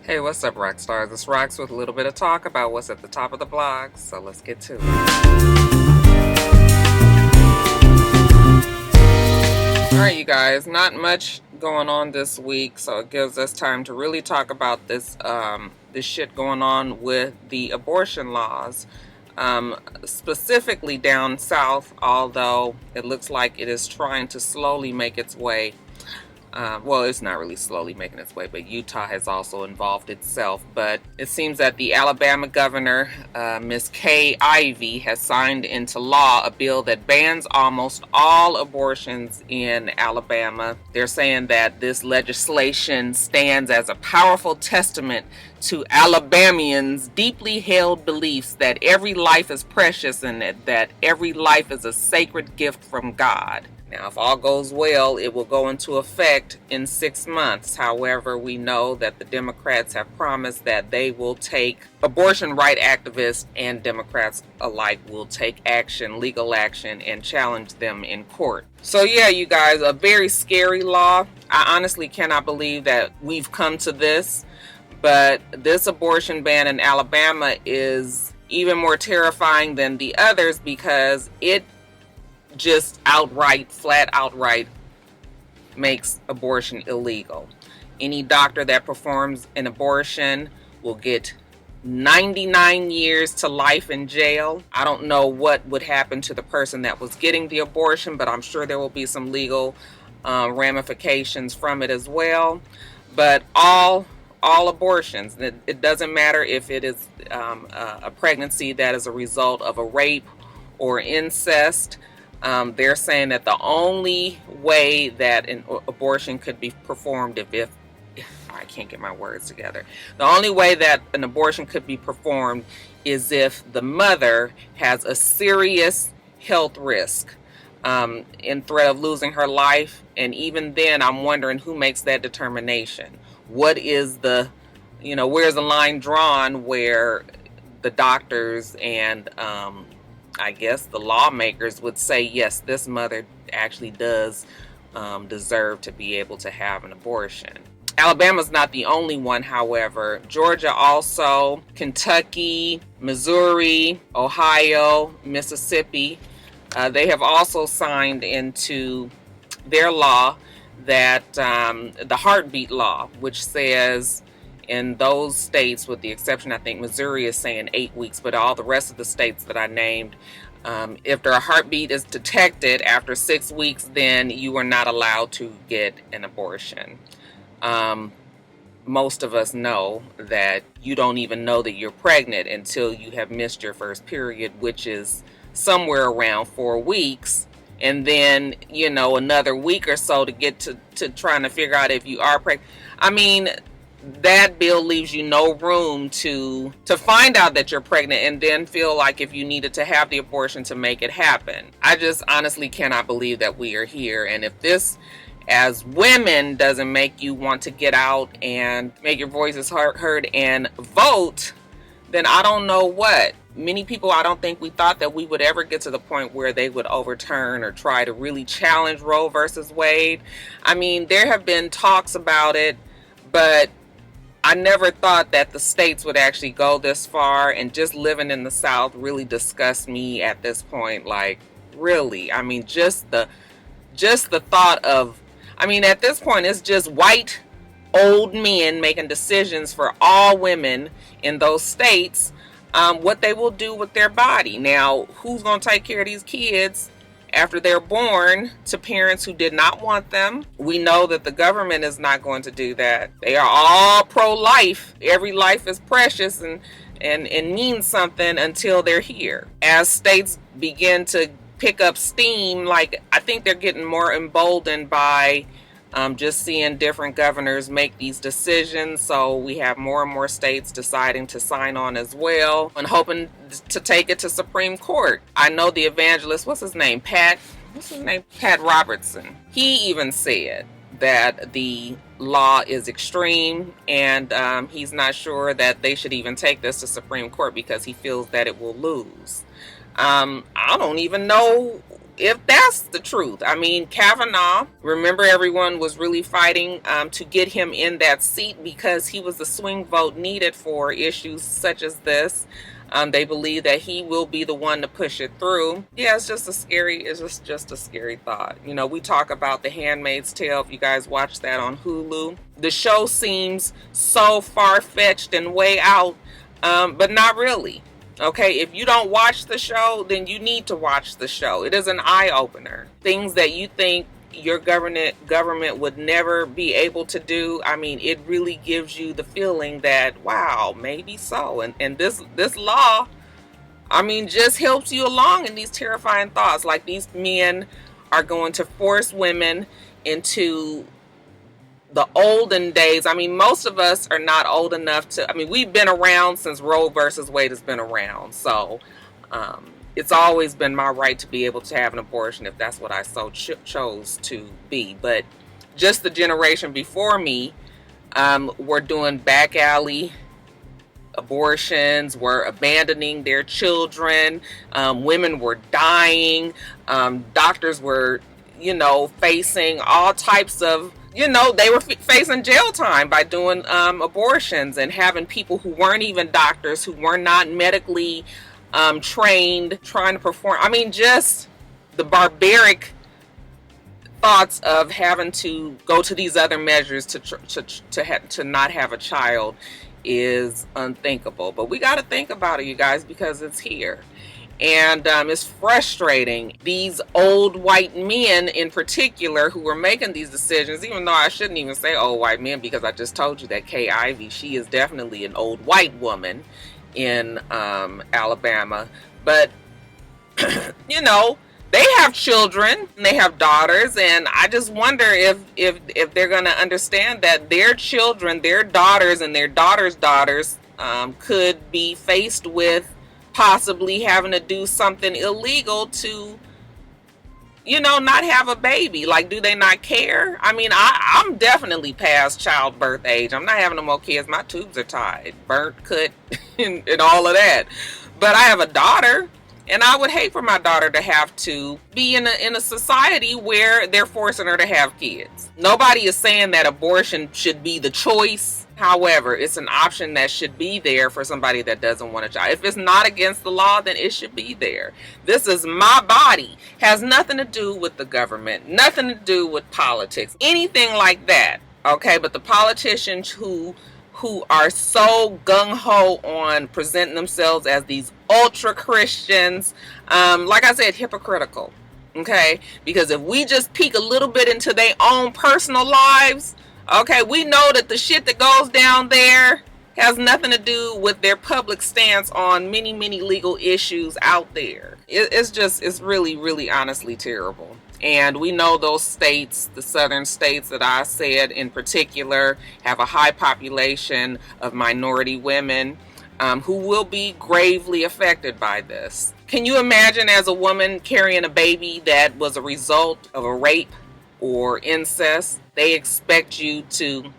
Hey, what's up, rock stars? It's Rox with a little bit of talk about what's at the top of the blogs. So let's get to it. All right, you guys, not much going on this week, so it gives us time to really talk about this this shit going on with the abortion laws, specifically down south. Although it looks like it is trying to slowly make its way. Well, it's not really slowly making its way, but Utah has also involved itself. But it seems that the Alabama governor, Miss Kay Ivey, has signed into law a bill that bans almost all abortions in Alabama. They're saying that this legislation stands as a powerful testament to Alabamians' deeply held beliefs that every life is precious and that every life is a sacred gift from God. Now, if all goes well, it will go into effect in 6 months. However, we know that the Democrats have promised that they will take, abortion right activists and Democrats alike will take action, legal action, and challenge them in court. So yeah, you guys, a very scary law. I honestly cannot believe that we've come to this, but this abortion ban in Alabama is even more terrifying than the others because it just flat outright makes abortion illegal. Any doctor that performs an abortion will get 99 years to life in jail. I don't know what would happen to the person that was getting the abortion, but I'm sure there will be some legal ramifications from it as well. But all abortions, it doesn't matter if it is a pregnancy that is a result of a rape or incest. They're saying that the only way that an abortion could be performed if I can't get my words together. The only way that an abortion could be performed is if the mother has a serious health risk in threat of losing her life. And even then, I'm wondering who makes that determination. What is where's the line drawn where the doctors and I guess the lawmakers would say, yes, this mother actually does deserve to be able to have an abortion. Alabama's not the only one, however. Georgia also, Kentucky, Missouri, Ohio, Mississippi, they have also signed into their law that the heartbeat law, which says in those states, with the exception, I think Missouri is saying 8 weeks, but all the rest of the states that I named, if their heartbeat is detected after 6 weeks, then you are not allowed to get an abortion. Most of us know that you don't even know that you're pregnant until you have missed your first period, which is somewhere around 4 weeks. And then, another week or so to get to trying to figure out if you are pregnant. I mean, that bill leaves you no room to find out that you're pregnant and then feel like if you needed to have the abortion to make it happen. I just honestly cannot believe that we are here. And if this, as women, doesn't make you want to get out and make your voices heard and vote, then I don't know what. Many people, I don't think we thought that we would ever get to the point where they would overturn or try to really challenge Roe versus Wade. I mean, there have been talks about it, but I never thought that the states would actually go this far, and just living in the South really disgusts me at this point. Like, really, I mean, just the thought of, I mean, at this point, it's just white old men making decisions for all women in those states, what they will do with their body. Now, who's going to take care of these kids after they're born to parents who did not want them? We know that the government is not going to do that. They are all pro-life. Every life is precious and means something until they're here. As states begin to pick up steam, like, I think they're getting more emboldened by just seeing different governors make these decisions. So we have more and more states deciding to sign on as well and hoping to take it to Supreme Court. I know the evangelist, what's his name? Pat Robertson. He even said that the law is extreme and he's not sure that they should even take this to Supreme Court because he feels that it will lose. I don't even know if that's the truth. I mean, Kavanaugh, remember everyone was really fighting to get him in that seat because he was the swing vote needed for issues such as this. They believe that he will be the one to push it through. Yeah, it's just a scary thought. You know, we talk about The Handmaid's Tale. If you guys watch that on Hulu, the show seems so far-fetched and way out, but not really. Okay, if you don't watch the show, then you need to watch the show. It is an eye-opener. Things that you think your government would never be able to do. I mean, it really gives you the feeling that, wow, maybe so. And this law, I mean, just helps you along in these terrifying thoughts. Like, these men are going to force women into the olden days. I mean, most of us are not old enough to, I mean, we've been around since Roe versus Wade has been around. So, it's always been my right to be able to have an abortion if that's what I so chose to be. But just the generation before me were doing back alley abortions, were abandoning their children. Women were dying. Doctors were, you know, facing all types of, you know, they were facing jail time by doing abortions, and having people who weren't even doctors, who were not medically trained, trying to perform. I mean, just the barbaric thoughts of having to go to these other measures to not have a child is unthinkable. But we got to think about it, you guys, because it's here. And it's frustrating. These old white men in particular who were making these decisions, even though I shouldn't even say old white men, because I just told you that Kay Ivey, she is definitely an old white woman in Alabama. But, you know, they have children, and they have daughters, and I just wonder if they're going to understand that their children, their daughters, and their daughters' daughters could be faced with possibly having to do something illegal to, you know, not have a baby. Like, do they not care? I mean, I'm definitely past childbirth age. I'm not having no more kids. My tubes are tied, burnt, cut, and all of that. But I have a daughter, and I would hate for my daughter to have to be in a society where they're forcing her to have kids. Nobody is saying that abortion should be the choice. However, it's an option that should be there for somebody that doesn't want a child. If it's not against the law, then it should be there. This is my body. Has nothing to do with the government, nothing to do with politics, anything like that. Okay, but the politicians who are so gung-ho on presenting themselves as these ultra Christians, like I said, hypocritical. Okay, because if we just peek a little bit into their own personal lives, okay, we know that the shit that goes down there has nothing to do with their public stance on many, many legal issues out there. It's really, really honestly terrible. And we know those states, the southern states that I said in particular, have a high population of minority women who will be gravely affected by this. Can you imagine, as a woman carrying a baby that was a result of a rape or incest? They expect you to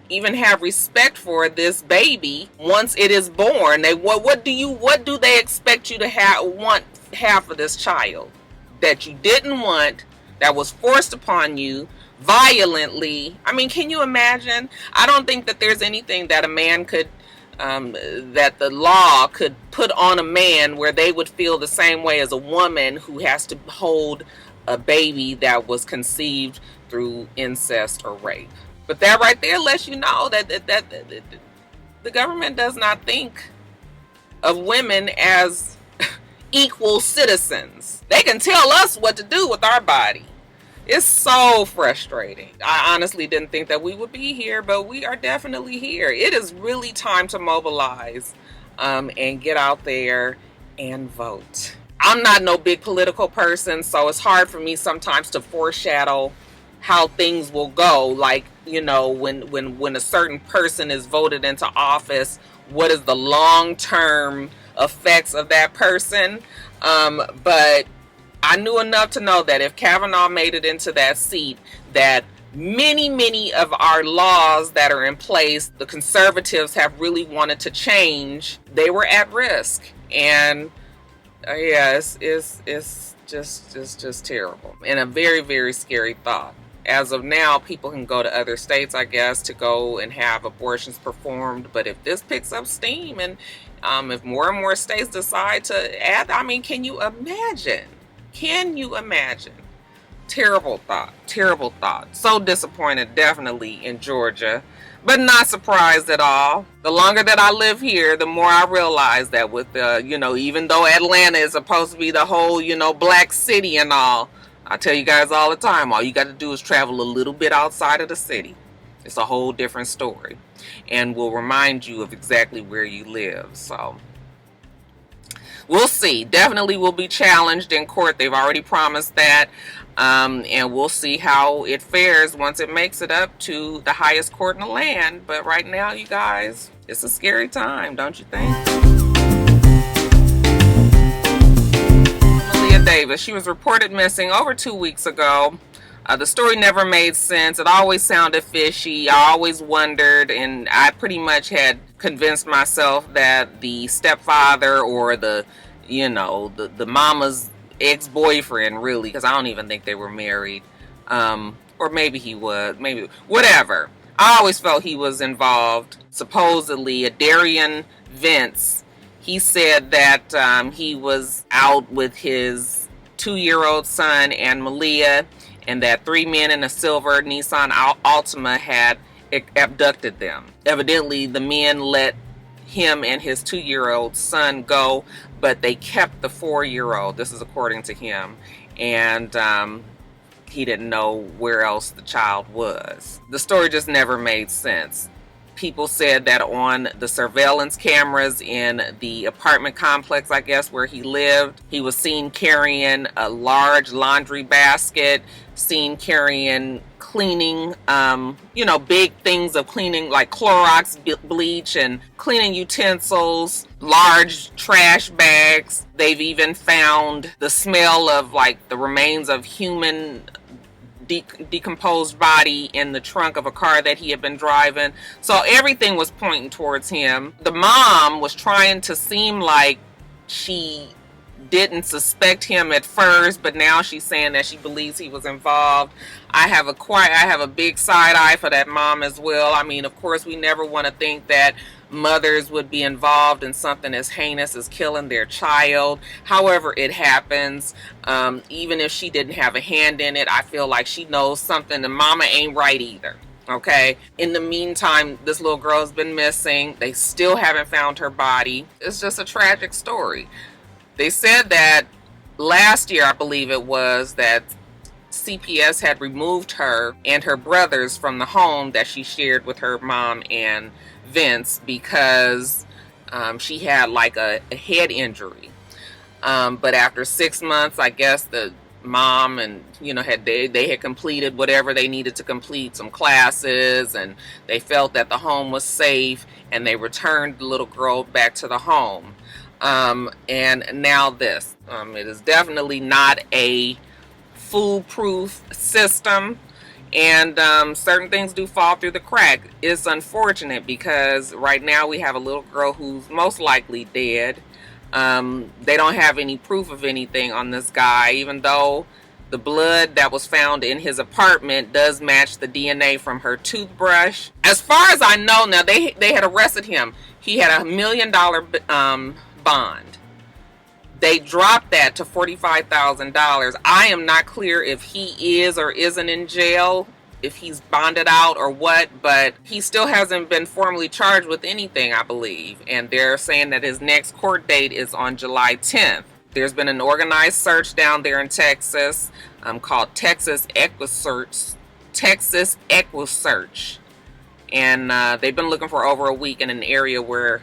even have respect for this baby once it is born. What do they expect you to have for this child that you didn't want, that was forced upon you violently? I mean, can you imagine? I don't think that there's anything that a man could that the law could put on a man where they would feel the same way as a woman who has to hold a baby that was conceived through incest or rape. But that right there lets you know that the government does not think of women as equal citizens. They can tell us what to do with our body. It's so frustrating. I honestly didn't think that we would be here, but we are definitely here. It is really time to mobilize and get out there and vote. I'm not no big political person, so it's hard for me sometimes to foreshadow how things will go. Like, you know, when a certain person is voted into office, what is the long-term effects of that person? But I knew enough to know that if Kavanaugh made it into that seat, that many of our laws that are in place, the conservatives have really wanted to change, they were at risk. And yes, it's just terrible, and a very, very scary thought. As of now, people can go to other states, I guess, to go and have abortions performed. But if this picks up steam, and if more and more states decide to add, I mean, can you imagine? Can you imagine? Terrible thought. Terrible thought. So disappointed, definitely, in Georgia, but not surprised at all. The longer that I live here, the more I realize that with even though Atlanta is supposed to be the whole, black city and all, I tell you guys all the time, all you got to do is travel a little bit outside of the city. It's a whole different story, and will remind you of exactly where you live. So we'll see. Definitely will be challenged in court. They've already promised that. And we'll see how it fares once it makes it up to the highest court in the land. But right now, you guys, it's a scary time, don't you think? Malia Davis, she was reported missing over 2 weeks ago. The story never made sense. It always sounded fishy. I always wondered, and I pretty much had convinced myself that the stepfather or the mama's ex-boyfriend, really, because I don't even think they were married, or maybe he was, maybe, whatever. I always felt he was involved. Supposedly, Darian Vince, he said that he was out with his 2-year-old son and Malia, and that 3 men in a silver Nissan Altima had abducted them. Evidently, the men let him and his 2-year-old son go, but they kept the 4-year-old. This is according to him. And he didn't know where else the child was. The story just never made sense. People said that on the surveillance cameras in the apartment complex, I guess, where he lived, he was seen carrying a large laundry basket, seen carrying cleaning, big things of cleaning like Clorox bleach and cleaning utensils, large trash bags. They've even found the smell of like the remains of human decomposed body in the trunk of a car that he had been driving. So everything was pointing towards him. The mom was trying to seem like she didn't suspect him at first, but now she's saying that she believes he was involved. I have a big side eye for that mom as well. I mean, of course, we never want to think that mothers would be involved in something as heinous as killing their child. However, it happens. Even if she didn't have a hand in it, I feel like she knows something. The mama ain't right either. Okay. In the meantime, this little girl has been missing. They still haven't found her body. It's just a tragic story. They said that last year, I believe it was, that CPS had removed her and her brothers from the home that she shared with her mom and Vince because she had like a head injury. But after 6 months, I guess the mom and they had completed whatever they needed to complete, some classes, and they felt that the home was safe, and they returned the little girl back to the home. And now this, it is definitely not a foolproof system, and certain things do fall through the crack. It's unfortunate because right now we have a little girl who's most likely dead. They don't have any proof of anything on this guy, even though the blood that was found in his apartment does match the DNA from her toothbrush. As far as I know now, they had arrested him. He had $1 million bond. They dropped that to $45,000. I am not clear if he is or isn't in jail, if he's bonded out or what, but he still hasn't been formally charged with anything, I believe. And they're saying that his next court date is on July 10th. There's been an organized search down there in Texas called Texas EquiSearch. And they've been looking for over a week in an area where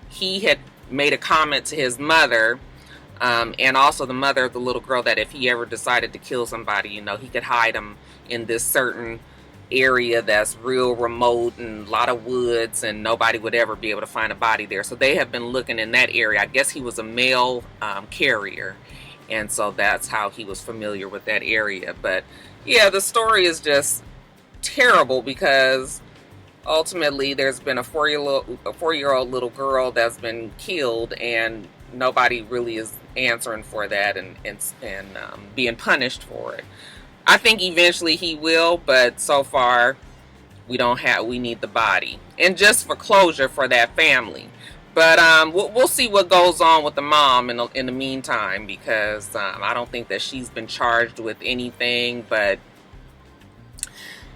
he had made a comment to his mother, and also the mother of the little girl, that if he ever decided to kill somebody, he could hide him in this certain area that's real remote and a lot of woods, and nobody would ever be able to find a body there. So they have been looking in that area. I guess he was a mail carrier, and so that's how he was familiar with that area. But yeah, the story is just terrible because ultimately there's been a 4-year-old little girl that's been killed, and nobody really is answering for that and being punished for it. I think eventually he will, but so far we need the body, and just for closure for that family. But we'll see what goes on with the mom in the meantime, because I don't think that she's been charged with anything. But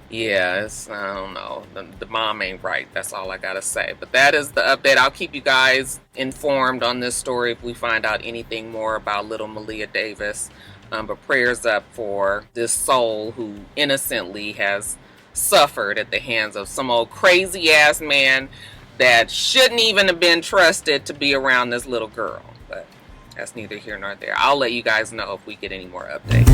yeah, I don't know. The mom ain't right. That's all I gotta say. But that is the update. I'll keep you guys informed on this story if we find out anything more about little Malia Davis. But prayers up for this soul who innocently has suffered at the hands of some old crazy ass man that shouldn't even have been trusted to be around this little girl. But that's neither here nor there. I'll let you guys know if we get any more updates.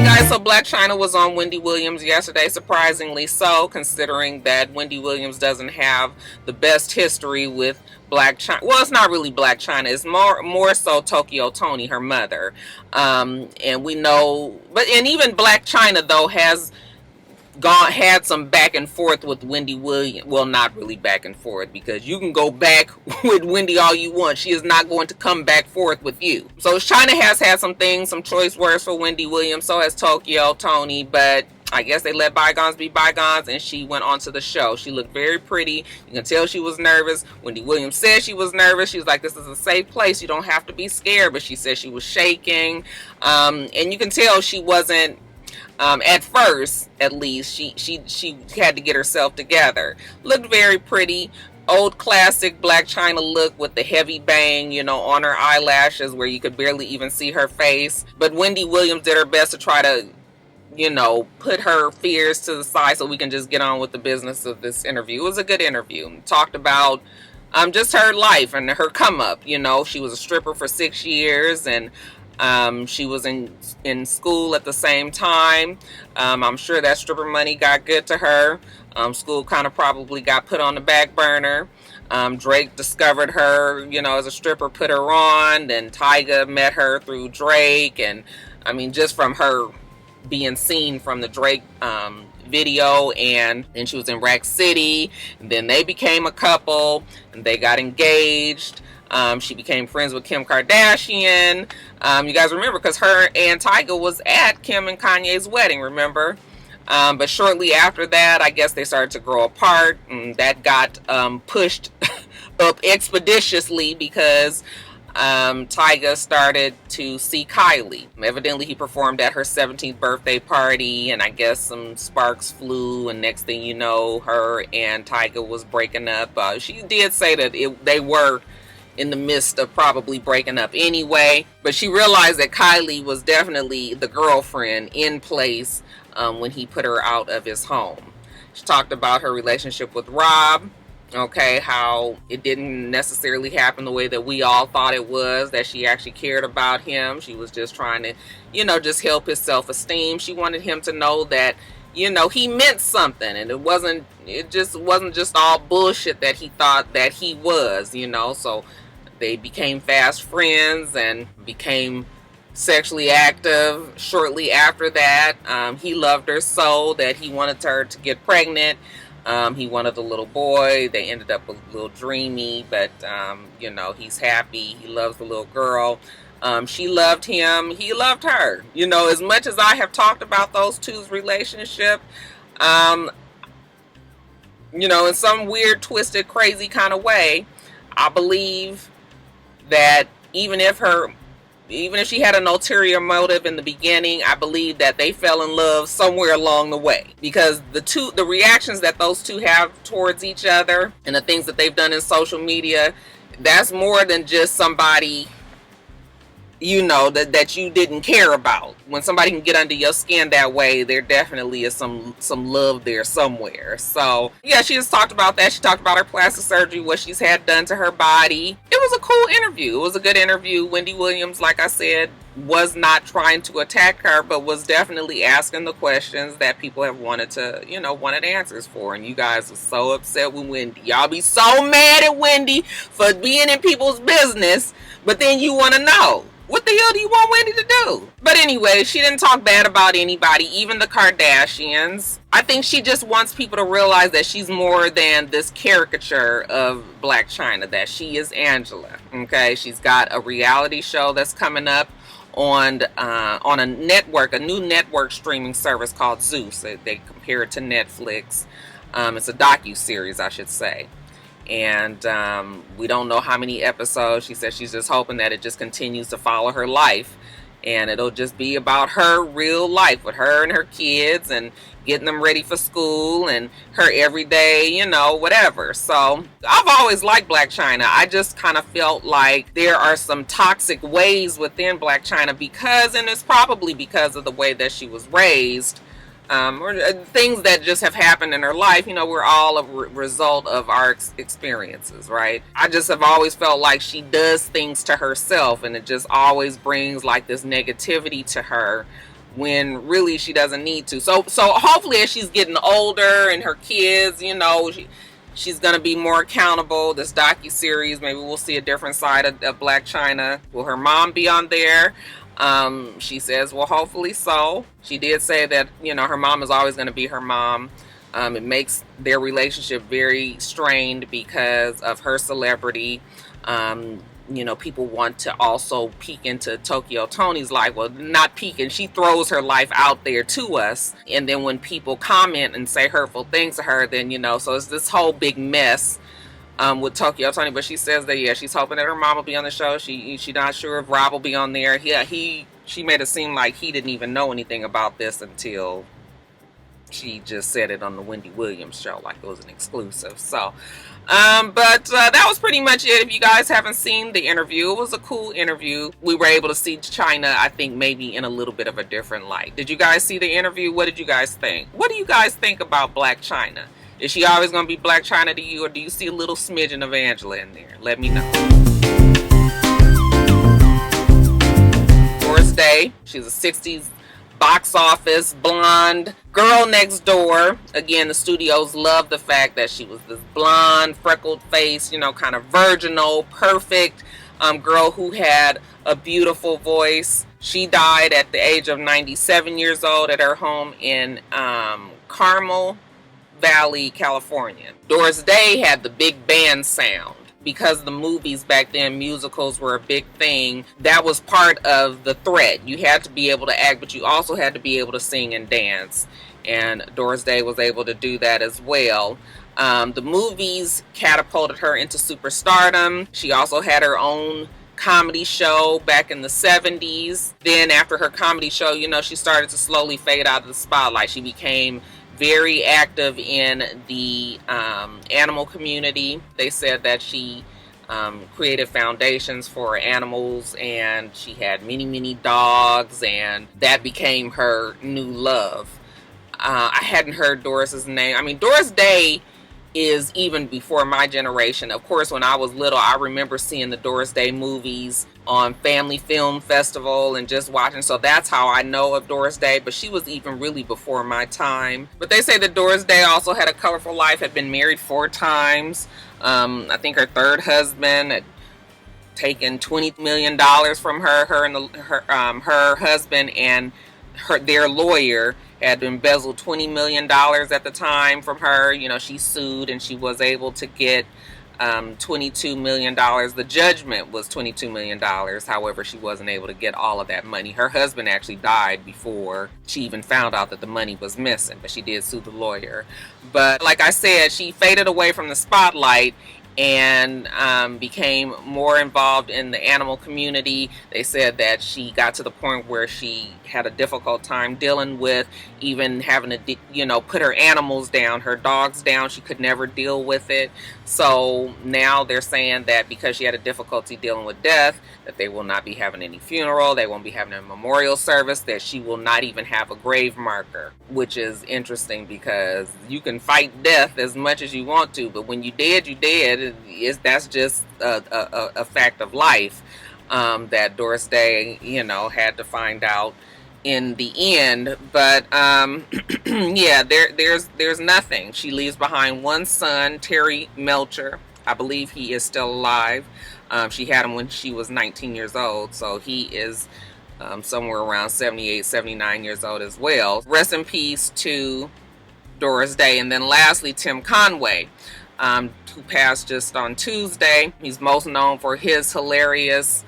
Guys, so Blac Chyna was on Wendy Williams yesterday, surprisingly so, considering that Wendy Williams doesn't have the best history with Blac Chyna. Well, it's not really Blac Chyna, it's more so Tokyo Toni, her mother. And we know, and even Blac Chyna though has had some back and forth with Wendy Williams. Well, not really back and forth, because you can go back with Wendy all you want. She is not going to come back forth with you. So Chyna has had some things, some choice words for Wendy Williams. So has Tokyo Toni, but I guess they let bygones be bygones, and she went on to the show. She looked very pretty. You can tell she was nervous. Wendy Williams said she was nervous. She was like, this is a safe place. You don't have to be scared. But she said she was shaking. And you can tell she wasn't, at first, at least, she had to get herself together. Looked very pretty. Old classic Blac Chyna look with the heavy bang, you know, on her eyelashes where you could barely even see her face. But Wendy Williams did her best to try to, you know, put her fears to the side so we can just get on with the business of this interview. It was a good interview. Talked about just her life and her come up. You know, she was a stripper for 6 years, and she was in school at the same time. I'm sure that stripper money got good to her. School kind of probably got put on the back burner. Drake discovered her, you know, as a stripper, put her on. Then Tyga met her through Drake. And I mean, just from her being seen from the Drake video, and then she was in Rack City, and then they became a couple, and they got engaged. She became friends with Kim Kardashian. You guys remember, because her and Tyga was at Kim and Kanye's wedding, remember? But shortly after that, I guess they started to grow apart, and that got pushed up expeditiously because Tyga started to see Kylie. Evidently, he performed at her 17th birthday party, and I guess some sparks flew, and next thing you know, her and Tyga was breaking up. She did say that they were in the midst of probably breaking up anyway, but she realized that Kylie was definitely the girlfriend in place when he put her out of his home. She talked about her relationship with Rob, okay, how it didn't necessarily happen the way that we all thought it was, that she actually cared about him. She was just trying to, you know, just help his self-esteem. She wanted him to know that, you know, he meant something, and it just wasn't just all bullshit that he thought that he was, you know. So they became fast friends and became sexually active shortly after that. He loved her so that he wanted her to get pregnant. He wanted a little boy. They ended up a little dreamy, but you know, he's happy. He loves the little girl. She loved him. He loved her. You know, as much as I have talked about those two's relationship, you know, in some weird, twisted, crazy kind of way, I believe that even if she had an ulterior motive in the beginning, I believe that they fell in love somewhere along the way, because the reactions that those two have towards each other and the things that they've done in social media, that's more than just somebody, you know, that you didn't care about. When somebody can get under your skin that way, there definitely is some love there somewhere. So yeah, she just talked about that. She talked about her plastic surgery, what she's had done to her body. It was a cool interview. It was a good interview. Wendy Williams, like I said, was not trying to attack her, but was definitely asking the questions that people have wanted answers for. And you guys are so upset with Wendy. Y'all be so mad at Wendy for being in people's business, but then you want to know. What the hell do you want Wendy to do? But anyway, she didn't talk bad about anybody, even the Kardashians. I think she just wants people to realize that she's more than this caricature of Blac Chyna, that she is Angela. Okay, she's got a reality show that's coming up on a network, a new network streaming service called Zeus. They compare it to Netflix. It's a docu-series, I should say. And we don't know how many episodes. She says she's just hoping that it just continues to follow her life, and it'll just be about her real life with her and her kids and getting them ready for school and her everyday, you know, whatever. So I've always liked Blac Chyna. I just kind of felt like there are some toxic ways within Blac Chyna because, and it's probably because of the way that she was raised, or things that just have happened in her life. You know, we're all a result of our experiences, right? I just have always felt like she does things to herself, and it just always brings like this negativity to her when really she doesn't need to. So hopefully as she's getting older and her kids, you know, she's going to be more accountable. This docu-series, maybe we'll see a different side of Blac Chyna. Will her mom be on there? She says, well, hopefully so. She did say that, you know, her mom is always going to be her mom. It makes their relationship very strained because of her celebrity. You know, people want to also peek into Tokyo Tony's life. Well, not peek, and she throws her life out there to us. And then when people comment and say hurtful things to her, then, you know, so it's this whole big mess with Tokyo Tony. But she says that, yeah, she's hoping that her mom will be on the show. She's not sure if Rob will be on there. Yeah, she made it seem like he didn't even know anything about this until she just said it on the Wendy Williams show, like it was an exclusive. So but that was pretty much it. If you guys haven't seen the interview, it was a cool interview. We were able to see Chyna, I think, maybe in a little bit of a different light. Did you guys see the interview? What did you guys think? What do you guys think about Blac Chyna? Is she always going to be Blac Chyna to you, or do you see a little smidgen of Angela in there? Let me know. Doris Day, she's a 60s box office blonde girl next door. Again, the studios love the fact that she was this blonde, freckled face, you know, kind of virginal, perfect girl who had a beautiful voice. She died at the age of 97 years old at her home in Carmel Valley, California. Doris Day had the big band sound. Because the movies back then, musicals were a big thing, that was part of the threat. You had to be able to act, but you also had to be able to sing and dance. And Doris Day was able to do that as well. The movies catapulted her into superstardom. She also had her own comedy show back in the 70s. Then after her comedy show, you know, she started to slowly fade out of the spotlight. She became very active in the animal community. They said that she created foundations for animals, and she had many dogs, and that became her new love. I hadn't heard Doris's name. I mean, Doris Day is even before my generation. Of course, when I was little, I remember seeing the Doris Day movies on Family Film Festival and just watching. So that's how I know of Doris Day, but she was even really before my time. But they say that Doris Day also had a colorful life, had been married 4 times. I think her third husband had taken $20 million from her and her husband and their lawyer had embezzled $20 million at the time from her. You know, she sued and she was able to get $22 million. The judgment was $22 million. However, she wasn't able to get all of that money. Her husband actually died before she even found out that the money was missing, but she did sue the lawyer. But like I said, she faded away from the spotlight and became more involved in the animal community. They said that she got to the point where she had a difficult time dealing with even having to, you know, put her animals down, her dogs down. She could never deal with it. So now they're saying that because she had a difficulty dealing with death, that they will not be having any funeral, they won't be having a memorial service, that she will not even have a grave marker, which is interesting because you can fight death as much as you want to, but when you dead, you dead. That's just a fact of life that Doris Day, you know, had to find out in the end. But yeah, there's nothing. She leaves behind 1 son, Terry Melcher. I believe he is still alive. She had him when she was 19 years old, so he is somewhere around 78, 79 years old as well. Rest in peace to Doris Day. And then lastly, Tim Conway, who passed just on Tuesday. He's most known for his hilarious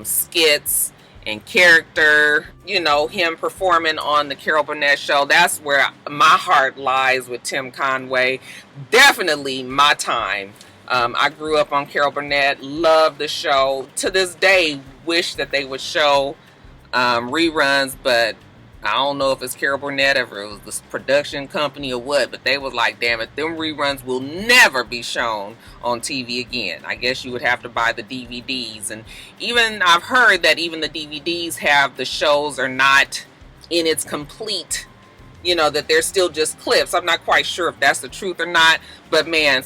skits and character, you know, him performing on the Carol Burnett show. That's where my heart lies with Tim Conway. Definitely my time. I grew up on Carol Burnett, loved the show. To this day, wish that they would show reruns, but I don't know if it's Carol Burnett or if it was this production company or what, but they was like, damn it, them reruns will never be shown on TV again. I guess you would have to buy the DVDs. And even I've heard that even the DVDs have the shows are not in its complete, you know, that they're still just clips. I'm not quite sure if that's the truth or not, but man,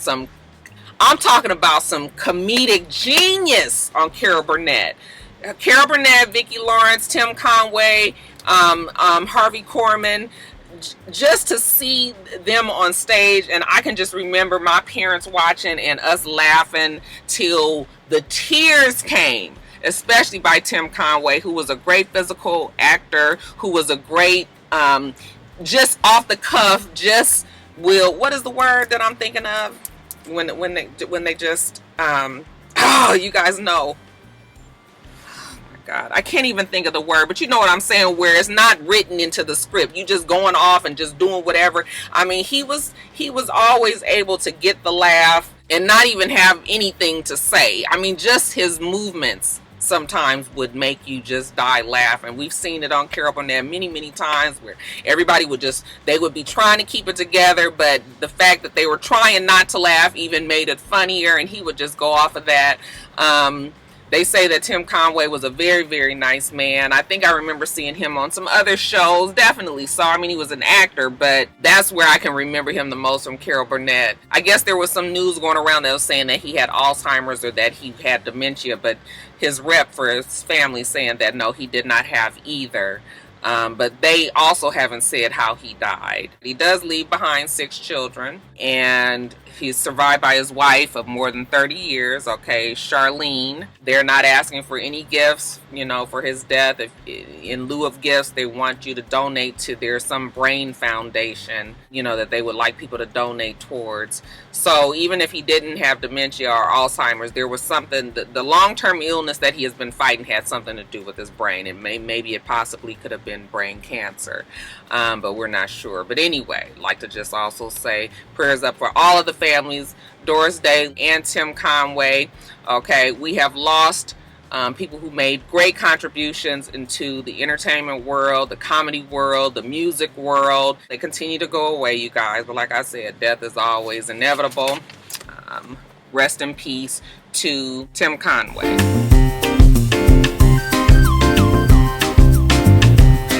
I'm talking about some comedic genius on Carol Burnett. Carol Burnett, Vicki Lawrence, Tim Conway, Harvey Korman, just to see them on stage. And I can just remember my parents watching and us laughing till the tears came, especially by Tim Conway, who was a great physical actor, who was a great, just off the cuff, just what is the word that I'm thinking of? When they just, oh, you guys know. God, I can't even think of the word, but you know what I'm saying, where it's not written into the script. You just going off and just doing whatever. I mean, he was always able to get the laugh and not even have anything to say. I mean, just his movements sometimes would make you just die laughing. We've seen it on Carol Burnett many times where everybody they would be trying to keep it together, but the fact that they were trying not to laugh even made it funnier, and he would just go off of that. They say that Tim Conway was a very nice man. I think I remember seeing him on some other shows. Definitely saw. I mean, he was an actor, but that's where I can remember him the most, from Carol Burnett. I guess there was some news going around that was saying that he had Alzheimer's or that he had dementia, but his rep for his family saying that no, he did not have either. But they also haven't said how he died. He does leave behind 6 children, and he's survived by his wife of more than 30 years, okay, Charlene. They're not asking for any gifts, you know, for his death. If in lieu of gifts, they want you to donate to some brain foundation, you know, that they would like people to donate towards. So even if he didn't have dementia or Alzheimer's, there was something, the long-term illness that he has been fighting had something to do with his brain. And maybe it possibly could have been brain cancer, but we're not sure. But anyway, I'd like to just also say prayers up for all of the families, Doris Day and Tim Conway. Okay, we have lost people who made great contributions into the entertainment world, the comedy world, the music world. They continue to go away, you guys, but like I said, death is always inevitable. Rest in peace to Tim Conway.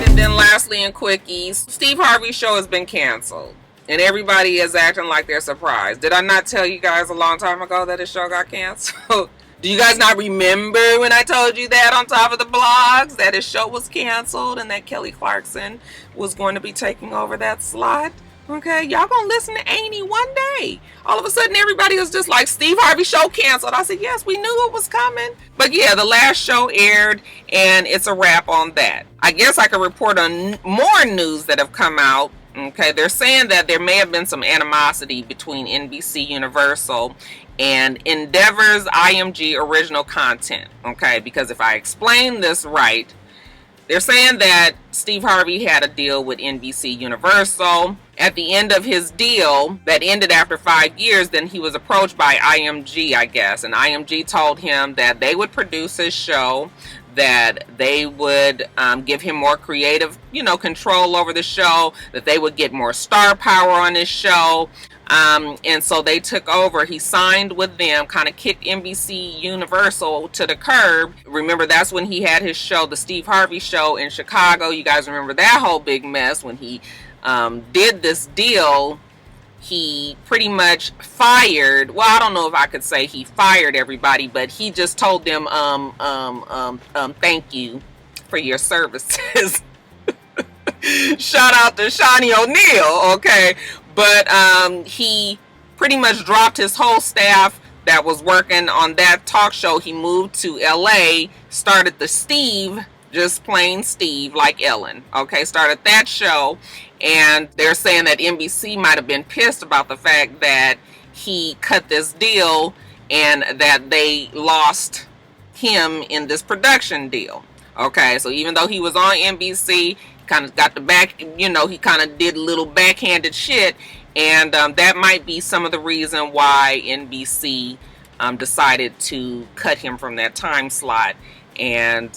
And then lastly, in quickies, Steve Harvey's show has been canceled, and everybody is acting like they're surprised. Did I not tell you guys a long time ago that his show got canceled? Do you guys not remember when I told you that on top of the blogs, that his show was canceled and that Kelly Clarkson was going to be taking over that slot? Okay, y'all gonna listen to Amy one day. All of a sudden, everybody was just like, Steve Harvey show canceled. I said, yes, we knew it was coming. But yeah, the last show aired, and it's a wrap on that. I guess I could report on more news that have come out. Okay, they're saying that there may have been some animosity between NBC Universal and Endeavor's IMG original content. Okay, because if I explain this right, they're saying that Steve Harvey had a deal with NBC Universal. At the end of his deal, that ended after 5 years, then he was approached by IMG, I guess. And IMG told him that they would produce his show, that they would give him more creative, you know, control over the show, that they would get more star power on his show. And so they took over. He signed with them, kind of kicked NBC Universal to the curb. Remember, that's when he had his show, the Steve Harvey Show in Chicago. You guys remember that whole big mess when he did this deal. He pretty much fired, well, I don't know if I could say he fired everybody, but he just told them, thank you for your services. Shout out to Shawnee O'Neal, okay? But he pretty much dropped his whole staff, that was working on that talk show, he moved to LA, started the Steve, just plain Steve, like Ellen, okay, started that show. And they're saying that NBC might have been pissed about the fact that he cut this deal and that they lost him in this production deal. Okay, so even though he was on NBC, kind of got the back, you know, he kind of did a little backhanded shit. And that might be some of the reason why NBC decided to cut him from that time slot and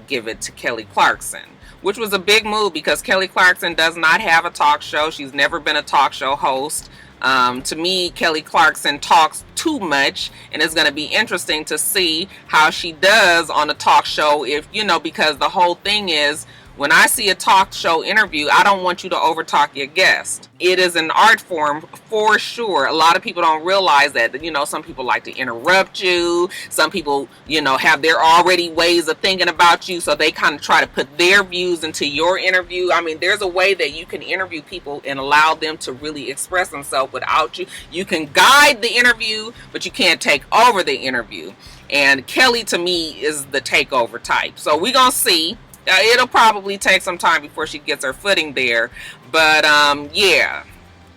give it to Kelly Clarkson, which was a big move because Kelly Clarkson does not have a talk show. She's never been a talk show host. To me, Kelly Clarkson talks too much, and it's going to be interesting to see how she does on a talk show, if, you know, because the whole thing is, when I see a talk show interview, I don't want you to overtalk your guest. It is an art form for sure. A lot of people don't realize that, you know, some people like to interrupt you. Some people, you know, have their already ways of thinking about you, so they kind of try to put their views into your interview. I mean, there's a way that you can interview people and allow them to really express themselves without you. You can guide the interview, but you can't take over the interview. And Kelly, to me, is the takeover type. So we're going to see. It'll probably take some time before she gets her footing there. But yeah,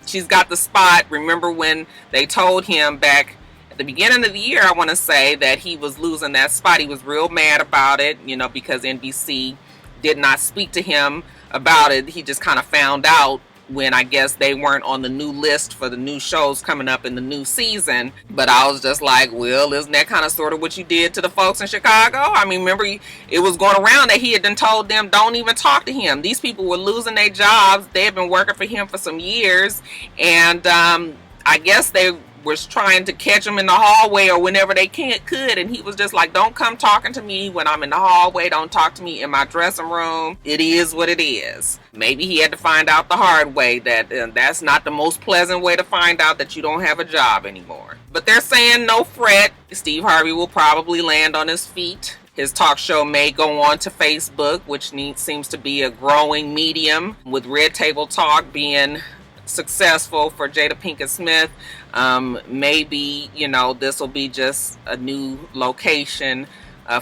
she's got the spot. Remember when they told him back at the beginning of the year, I want to say, that he was losing that spot. He was real mad about it, you know, because NBC did not speak to him about it. He just kind of found out when, I guess, they weren't on the new list for the new shows coming up in the new season. But I was just like, well, isn't that kind of sort of what you did to the folks in Chicago? I mean, remember, it was going around that he had been told them, don't even talk to him. These people were losing their jobs. They had been working for him for some years. And I guess they was trying to catch him in the hallway or whenever they could, and he was just like, don't come talking to me when I'm in the hallway, don't talk to me in my dressing room. It is what it is. Maybe he had to find out the hard way that that's not the most pleasant way to find out that you don't have a job anymore. But they're saying no fret, Steve Harvey will probably land on his feet. His talk show may go on to Facebook, which seems to be a growing medium, with Red Table Talk being successful for Jada Pinkett Smith. Maybe, you know, this will be just a new location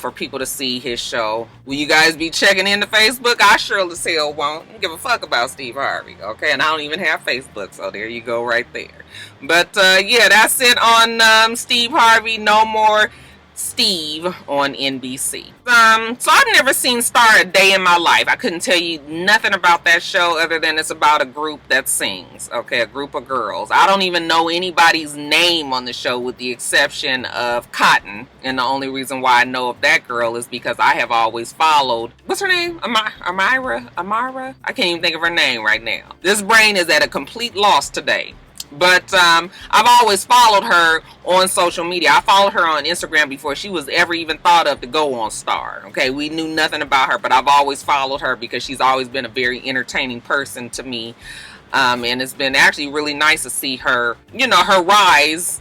for people to see his show. Will you guys be checking into Facebook? I sure as hell won't. I don't give a fuck about Steve Harvey, okay? And I don't even have Facebook, so there you go right there. But yeah, that's it on Steve Harvey. No more Steve on NBC. So I've never seen Star a day in my life. I couldn't tell you nothing about that show other than it's about a group that sings, okay, a group of girls. I don't even know anybody's name on the show with the exception of Cotton, and the only reason why I know of that girl is because I have always followed, what's her name? Amira? I can't even think of her name right now. This brain is at a complete loss today. But I've always followed her on social media. I followed her on Instagram before she was ever even thought of to go on Star. Okay, we knew nothing about her, but I've always followed her because she's always been a very entertaining person to me. And it's been actually really nice to see her, you know, her rise,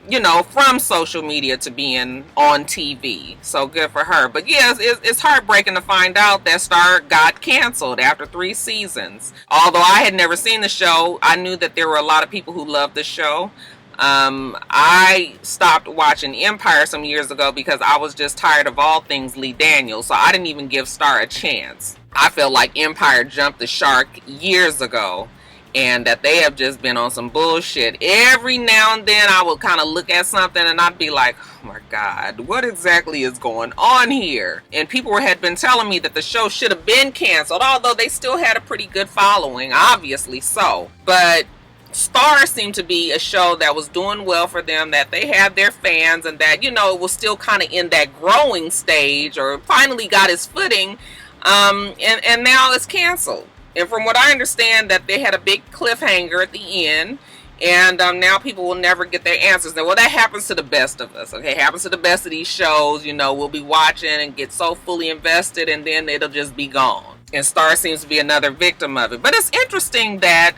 you know, from social media to being on TV. So good for her. But yes, it's heartbreaking to find out that Star got canceled after 3 seasons. Although I had never seen the show, I knew that there were a lot of people who loved the show. I stopped watching Empire some years ago because I was just tired of all things Lee Daniels. So I didn't even give Star a chance. I felt like Empire jumped the shark years ago, and that they have just been on some bullshit. Every now and then I would kind of look at something and I'd be like, oh my God, what exactly is going on here? And people had been telling me that the show should have been canceled, although they still had a pretty good following, obviously so. But Star seemed to be a show that was doing well for them, that they had their fans, and that, you know, it was still kind of in that growing stage, or finally got its footing, and now it's canceled. And from what I understand, that they had a big cliffhanger at the end, and now people will never get their answers. Now, well, that happens to the best of us, okay? It happens to the best of these shows. You know, we'll be watching and get so fully invested, and then it'll just be gone. And Star seems to be another victim of it. But it's interesting that,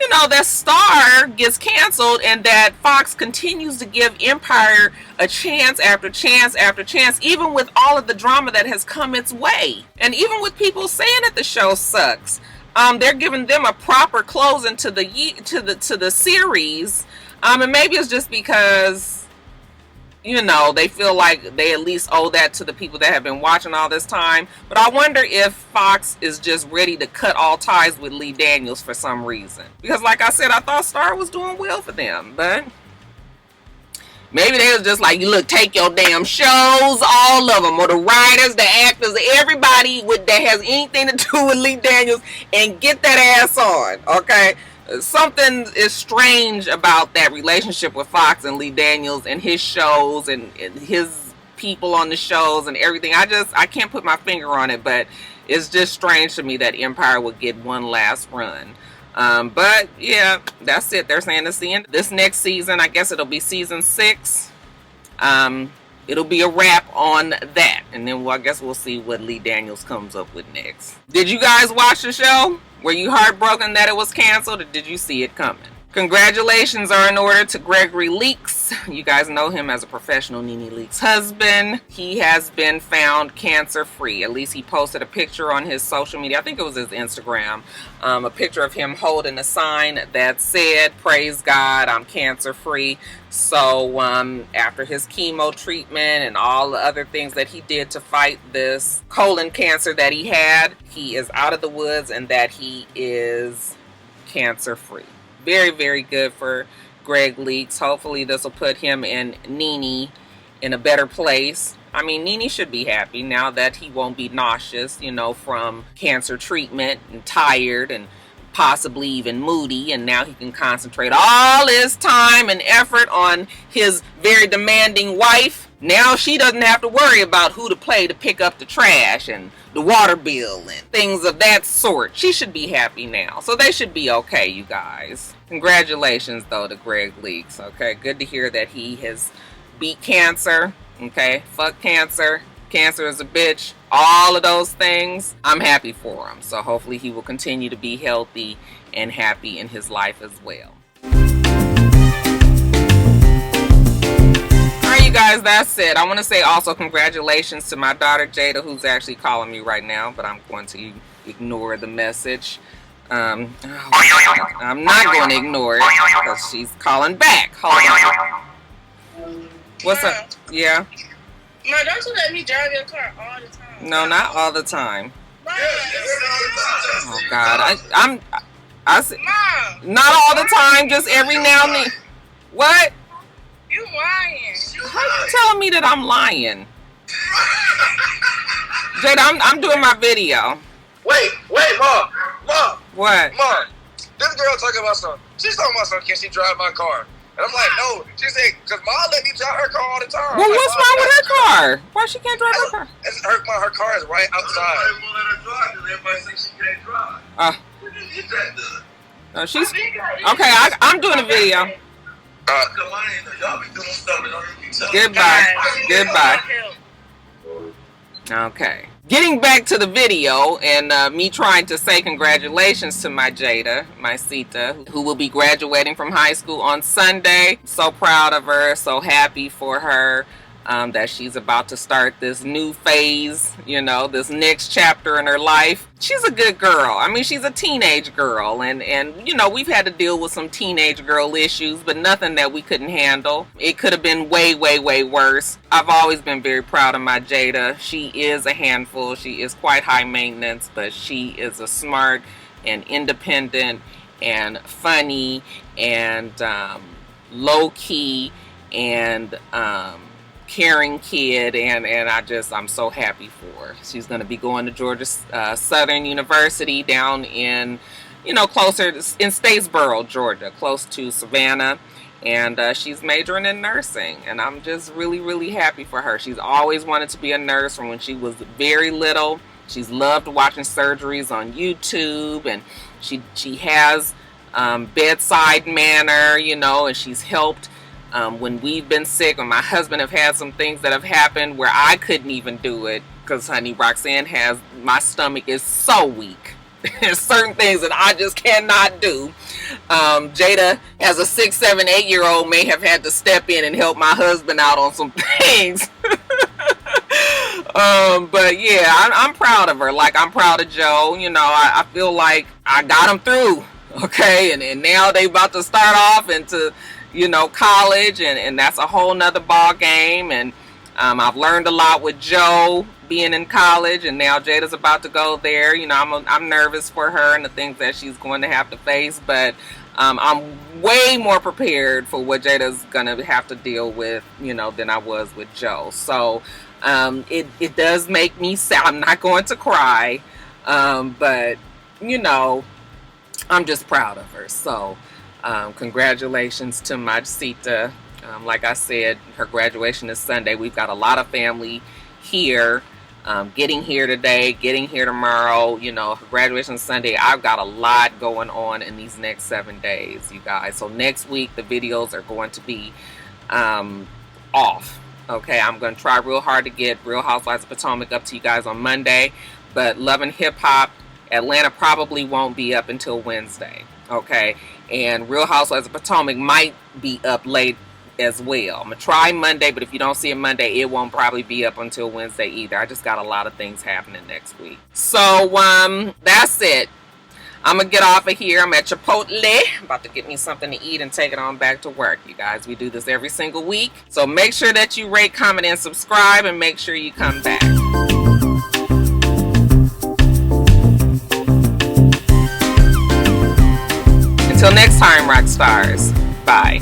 you know, that Star gets canceled and that Fox continues to give Empire a chance after chance after chance, even with all of the drama that has come its way. And even with people saying that the show sucks, they're giving them a proper closing to the series And maybe it's just because, you know, they feel like they at least owe that to the people that have been watching all this time. But I wonder if Fox is just ready to cut all ties with Lee Daniels for some reason. Because like I said, I thought Star was doing well for them. But maybe they was just like, you look, take your damn shows, all of them, or the writers, the actors, everybody that has anything to do with Lee Daniels, and get that ass on, okay? Something is strange about that relationship with Fox and Lee Daniels and his shows and his people on the shows and everything. I can't put my finger on it, but it's just strange to me that Empire would get one last run. But yeah, that's it. They're saying it's the end. This next season, I guess it'll be season 6. It'll be a wrap on that. And then I guess we'll see what Lee Daniels comes up with next. Did you guys watch the show? Were you heartbroken that it was canceled, or did you see it coming? Congratulations are in order to Gregory Leaks. You guys know him as a professional Nene Leaks' husband. He has been found cancer-free. At least he posted a picture on his social media. I think it was his Instagram. A picture of him holding a sign that said, "Praise God, I'm cancer-free." So after his chemo treatment and all the other things that he did to fight this colon cancer that he had, he is out of the woods and that he is cancer-free. Very, very good for Greg Leaks. Hopefully this will put him and Nene in a better place. I mean, Nene should be happy now that he won't be nauseous, you know, from cancer treatment, and tired and possibly even moody, and now he can concentrate all his time and effort on his very demanding wife. Now she doesn't have to worry about who to play to pick up the trash and the water bill and things of that sort. She should be happy now. So they should be okay, you guys. Congratulations, though, to Greg Leaks. Okay, good to hear that he has beat cancer. Okay, fuck cancer. Cancer is a bitch. All of those things. I'm happy for him. So hopefully he will continue to be healthy and happy in his life as well. You guys, that's it. I want to say also congratulations to my daughter Jada, who's actually calling me right now, but I'm going to ignore the message. I'm not going to ignore it because she's calling back. Hold on. What's up? Yeah. Ma, don't you let me drive your car all the time? No, not all the time. Mom. Oh God, I'm Mom. Not all the time, just every now and then. What? You lying. How you telling me that I'm lying? Jada, I'm doing my video. Wait, Mom. What? Mom, this girl talking about something. She's talking about something. Can she drive my car? And I'm like, no. She said, because Mom let me drive her car all the time. Well, like, what's wrong with her car? Why she can't drive her car? Her car is right outside. Everybody won't let her drive because everybody thinks she can't drive. What did you get that done? No, she's okay. I'm doing a video. Y'all be doing stuff and don't even be telling. Goodbye. Okay. Getting back to the video and me trying to say congratulations to my Jada, my Sita, who will be graduating from high school on Sunday. So proud of her, so happy for her that she's about to start this new phase, you know, this next chapter in her life. She's a good girl. I mean, she's a teenage girl and you know, we've had to deal with some teenage girl issues, but nothing that we couldn't handle. It could have been way, way, way worse. I've always been very proud of my Jada. She is a handful. She is quite high maintenance, but she is a smart and independent and funny and low-key and caring kid, and I'm so happy for her. She's going to be going to Georgia Southern University down in, you know, closer in Statesboro, Georgia, close to Savannah, and she's majoring in nursing, and I'm just really, really happy for her. She's always wanted to be a nurse from when she was very little. She's loved watching surgeries on YouTube, and she has bedside manner, you know, and she's helped when we've been sick, when my husband have had some things that have happened where I couldn't even do it because, honey, Roxanne has, my stomach is so weak. There's certain things that I just cannot do. Jada, as a 6, 7, 8-year-old, may have had to step in and help my husband out on some things. But yeah, I'm proud of her. Like, I'm proud of Joe. You know, I feel like I got him through. Okay, and now they about to start off into, you know, college, and that's a whole nother ball game. And I've learned a lot with Joe being in college, and now Jada's about to go there. You know, I'm nervous for her and the things that she's going to have to face, but I'm way more prepared for what Jada's gonna have to deal with, you know, than I was with Joe. So it does make me sad. I'm not going to cry, but you know, I'm just proud of her. So congratulations to my Sita. Like I said, her graduation is Sunday. We've got a lot of family here, getting here today, getting here tomorrow. You know, her graduation is Sunday. I've got a lot going on in these next 7 days, you guys. So next week, the videos are going to be off. Okay, I'm going to try real hard to get Real Housewives of Potomac up to you guys on Monday. But Love and Hip Hop Atlanta probably won't be up until Wednesday. Okay, and Real Housewives of Potomac might be up late as well. I'm gonna try Monday, but if you don't see it Monday, it won't probably be up until Wednesday either. I just got a lot of things happening next week. So that's it. I'm gonna get off of here. I'm at Chipotle, about to get me something to eat and take it on back to work. You guys, we do this every single week, so make sure that you rate, comment, and subscribe, and make sure you come back. Until next time, rock stars. Bye.